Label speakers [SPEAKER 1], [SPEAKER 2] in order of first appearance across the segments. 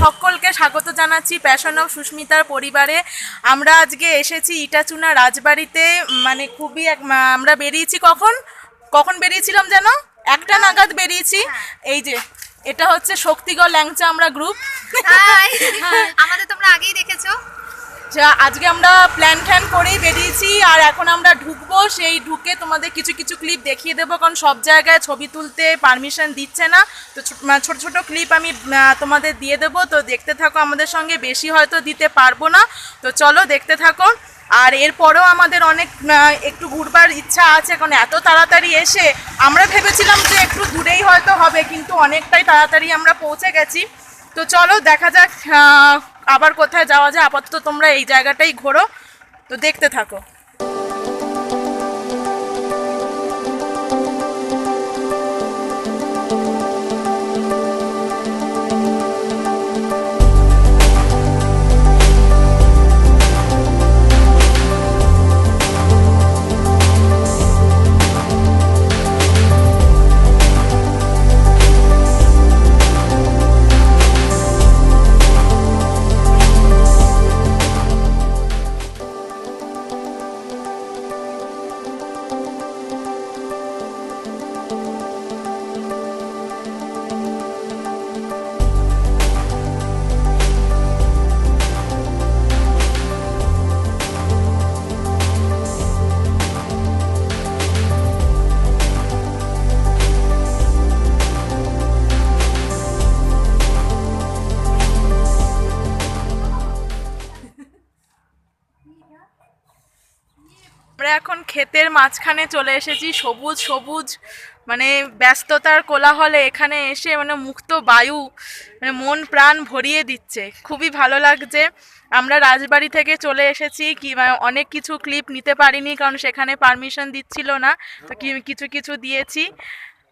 [SPEAKER 1] সকলকে স্বাগত জানাচ্ছি প্যাশন অফ সুস্মিতার পরিবারে। আমরা আজকে এসেছি ইটাচুনা রাজবাড়িতে। মানে খুবই আমরা বেরিয়েছি কখন বেরিয়েছিলাম যেন 1টা নাগাদ বেরিয়েছি। এই যে এটা হচ্ছে শক্তিগড় ল্যাংচা আমরা গ্রুপ।
[SPEAKER 2] আমাদের তোমরা আগেই দেখেছো।
[SPEAKER 1] আজকে আমরা প্ল্যান করেই বেরিয়েছি আর এখন আমরা ঢুকবো। সেই ঢুকে তোমাদের কিছু কিছু ক্লিপ দেখিয়ে দেবো, কারণ সব জায়গায় ছবি তুলতে পারমিশন দিচ্ছে না। তো ছোট ছোট ক্লিপ আমি তোমাদের দিয়ে দেবো, তো দেখতে থাকো আমাদের সঙ্গে। বেশি হয়তো দিতে পারবো না, তো চলো দেখতে থাকো। আর এরপরেও আমাদের অনেক একটু ঘুরবার ইচ্ছা আছে, কারণ এত তাড়াতাড়ি এসে আমরা ভেবেছিলাম যে একটু দূরেই হয়তো হবে, কিন্তু অনেকটাই তাড়াতাড়ি আমরা পৌঁছে গেছি। তো চলো দেখা যাক আবার কোথায় যাওয়া যায়। আপাতত তোমরা এই জায়গাটাই ঘোরো, তো দেখতে থাকো। আমরা এখন ক্ষেতের মাঝখানে চলে এসেছি। সবুজ সবুজ মানে ব্যস্ততার কোলাহলে এখানে এসে মানে মুক্ত বায়ু মানে মন প্রাণ ভরিয়ে দিচ্ছে, খুবই ভালো লাগছে। আমরা রাজবাড়ি থেকে চলে এসেছি, কি অনেক কিছু ক্লিপ নিতে পারিনি কারণ সেখানে পারমিশন দিচ্ছিল না, তো কিছু কিছু দিয়েছি।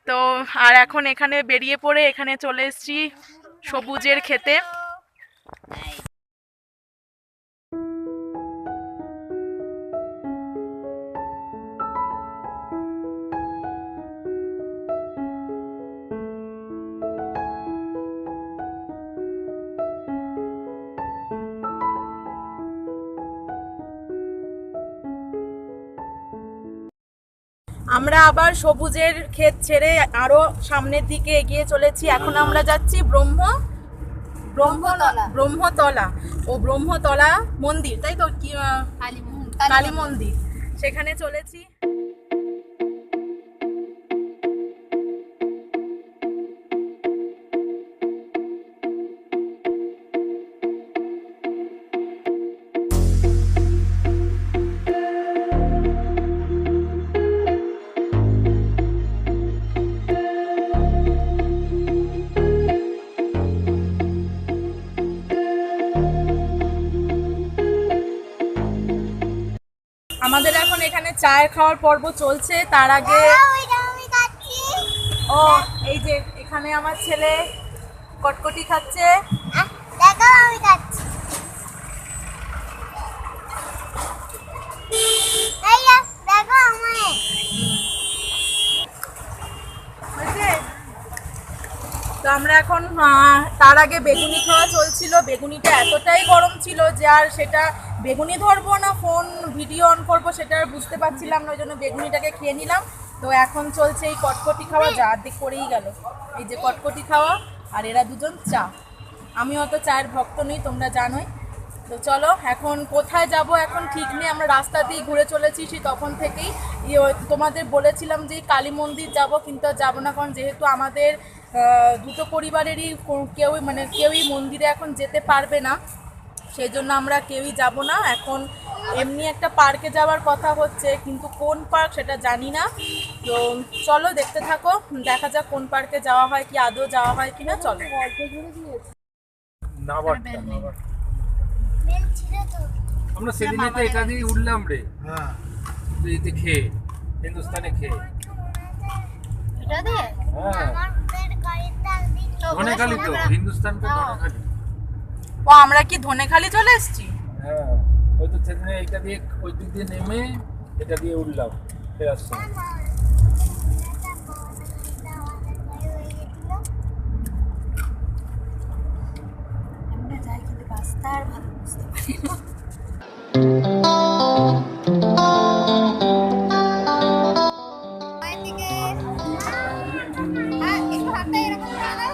[SPEAKER 1] তো আর এখন এখানে বেরিয়ে পড়ে এখানে চলে এসেছি সবুজের ক্ষেতে। আমরা আবার সবুজের ক্ষেত ছেড়ে আরো সামনের দিকে এগিয়ে চলেছি। এখন আমরা যাচ্ছি ব্রহ্মতলা ও ব্রহ্মতলা মন্দির, তাই তো? কি কালী মন্দির, সেখানে চলেছি। আমাদের এখন এখানে চায়ের খাওয়ার পর্ব চলছে। তার আগে ও এই যে এখানে আমার ছেলে কটকটি খাচ্ছে। তো আমরা এখন তার আগে বেগুনি খাওয়া চলছিল। বেগুনিটা এতটাই গরম ছিল যে আর সেটা বেগুনি ধরবো না ফোন ভিডিও অন করবো সেটা আর বুঝতে পারছিলাম না, ওই জন্য বেগুনিটাকে খেয়ে নিলাম। তো এখন চলছে এই কটকটি খাওয়া, যা অর্ধেক করেই গেল। এই যে কটকটি খাওয়া, আর এরা দুজন চা। আমি অত চায়ের ভক্ত নই, তোমরা জানোই। তো চলো এখন কোথায় যাব এখন ঠিক নেই, আমরা রাস্তাতেই ঘুরে চলেছি সেই তখন থেকেই। তোমাদের বলেছিলাম যে কালী মন্দির যাব, কিন্তু যাব না, কারণ যেহেতু আমাদের দুটো পরিবারেরই কেউই মন্দিরে এখন যেতে পারবে না, সেই জন্য আমরা কেউই যাব না। এখন এমনি একটা পার্কে যাওয়ার কথা হচ্ছে, কিন্তু কোন পার্ক সেটা জানি না। তো চলো দেখতে থাকো, দেখা যাক কোন পার্কে যাওয়া হয়, কি আদৌ যাওয়া হয় কিনা। চলো
[SPEAKER 3] আমরা সেদিনে তো এটা দিয়ে উঠলাম রে। হ্যাঁ এতে খেয়ে হিন্দুস্তানে খেয়ে
[SPEAKER 2] এটা দিয়ে
[SPEAKER 3] হ্যাঁ ধনেখালি তো হিন্দুস্তান তো ধনেখালি।
[SPEAKER 1] ও আমরা কি ধনেখালি চলে এসেছি?
[SPEAKER 3] হ্যাঁ, ওই তো সেদিনে এটা দিয়ে ওই দিক দিয়ে নেমে এটা দিয়ে উঠলাম ফেরার সময়।
[SPEAKER 2] আমরা যাই কিন্তু রাস্তা আর ভালো বুঝতে পারি না। মায়ের দিকে হ্যাঁ, একটু হাতটা এরকম করে দাও।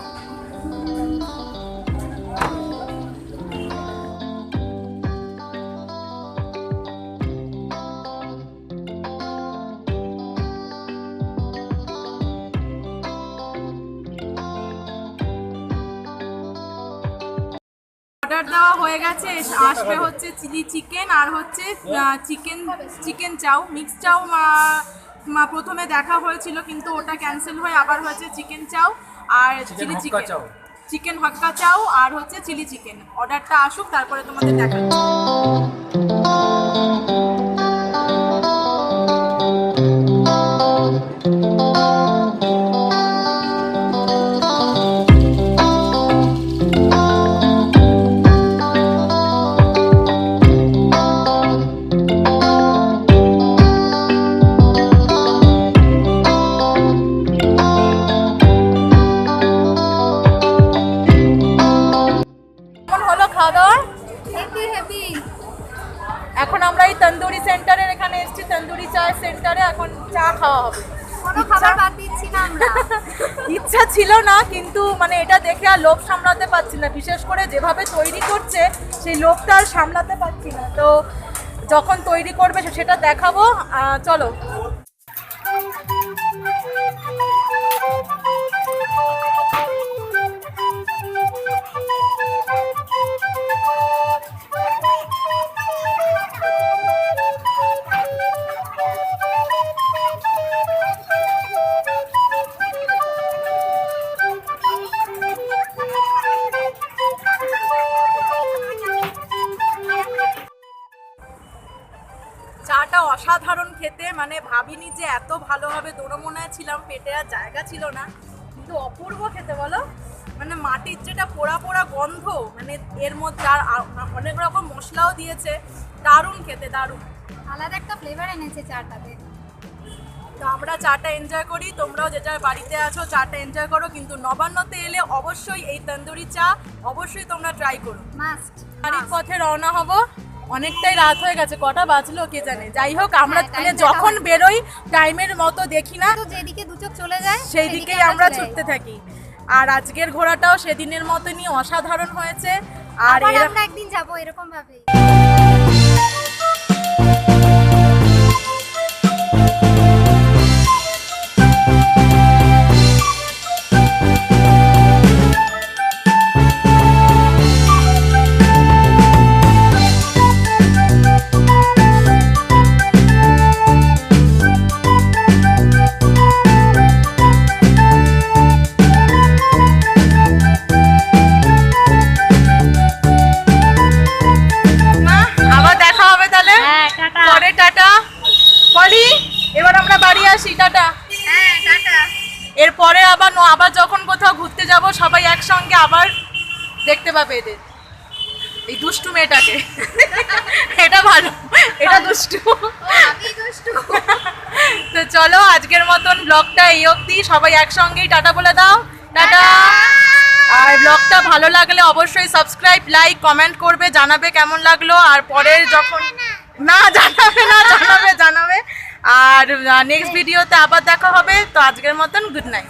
[SPEAKER 1] অর্ডার দেওয়া হয়ে গেছে, আসবে হচ্ছে চিলি চিকেন আর হচ্ছে চিকেন চাউ, মিক্স চাউ প্রথমে দেখা হয়েছিল কিন্তু ওটা ক্যান্সেল হয়ে আবার হয়েছে চিকেন চাউ আর চিলি
[SPEAKER 3] হক্কা
[SPEAKER 1] চিকেন,
[SPEAKER 3] চাউ।
[SPEAKER 1] চিকেন হাক্কা চাউ আর হচ্ছে চিলি চিকেন। অর্ডারটা আসুক তারপরে তোমাদের দেখাচ্ছি। কেমন হলো খাওয়া দাওয়া?
[SPEAKER 2] Heavy heavy.
[SPEAKER 1] এখন আমরা এই তন্দুরি সেন্টারের এখানে এসেছি, তন্দুরি চা সেন্টারে এখন চা খাওয়া হবে।
[SPEAKER 2] কোনো খাবার বাদ দিচ্ছি না আমরা।
[SPEAKER 1] ইচ্ছা ছিল না কিন্তু মানে এটা দেখে আর লোভ সামলাতে পারছি না, বিশেষ করে যেভাবে তৈরি করছে সেই লোভটা আর সামলাতে পারছি না। তো যখন তৈরি করবে সেটা দেখাবো। চলো। চাটা অসাধারণ খেতে, মানে ভাবিনি যে এত ভালো হবে, দোরমোনায় ছিলাম, পেটে আর জায়গা ছিল না, কিন্তু অপূর্ব খেতে বলো। মানে মাটির যেটা পোড়া পোড়া গন্ধ, মানে এর মধ্যে আর অনেক রকম মশলাও দিয়েছে, দারুণ খেতে, দারুণ।
[SPEAKER 2] আলাদা একটা ফ্লেভার এনেছে চাটাতে।
[SPEAKER 1] তো আমরা চাটা এনজয় করি, তোমরাও যে যার বাড়িতে আছো চাটা এনজয় করো, কিন্তু নবান্নতে এলে অবশ্যই এই তন্দুরি চা অবশ্যই তোমরা ট্রাই করো।
[SPEAKER 2] মাস্ট।
[SPEAKER 1] বাড়ির পথে রওনা হব, অনেকটাই রাত হয়ে গেছে, কটা বাজলো কে জানে। যাই হোক আমরা
[SPEAKER 2] হ্যাঁ,
[SPEAKER 1] মানে
[SPEAKER 2] time
[SPEAKER 1] যখন
[SPEAKER 2] দেখা
[SPEAKER 1] বেরোই টাইমের মতো দেখি না,
[SPEAKER 2] তো যেদিকে দু চোখ চলে যায়
[SPEAKER 1] সেই দিকেই আমরা ছুটতে থাকি। আর আজকের ঘোরাটাও সেদিনের মতনই অসাধারণ হয়েছে। আর
[SPEAKER 2] আর
[SPEAKER 1] এরা
[SPEAKER 2] আমরা একদিন যাবো এরকম ভাবে।
[SPEAKER 1] আবার দেখা হবে তাহলে। পরে টাটা বলি, এবার আমরা বাড়ি আসি, টাটা।
[SPEAKER 2] হ্যাঁ টাটা।
[SPEAKER 1] এরপরে আবার যখন কোথাও ঘুরতে যাব সবাই একসঙ্গে আবার দেখতে পাবে এদের এই দুষ্টু মেয়েটাকে। এটা ভালো, এটা দুষ্টু।
[SPEAKER 2] আমি দুষ্টু।
[SPEAKER 1] তো চলো আজকের মতন ব্লগটা এই অবধি, সবাই একসঙ্গেই টাটা বলে দাও, টাটা। আর ব্লগটা ভালো লাগলে অবশ্যই সাবস্ক্রাইব, লাইক, কমেন্ট করবে, জানাবে কেমন লাগলো। আর পরের যখন না জানাবে। আর নেক্সট ভিডিওতে আবার দেখা হবে। তো আজকের মতন গুড নাইট।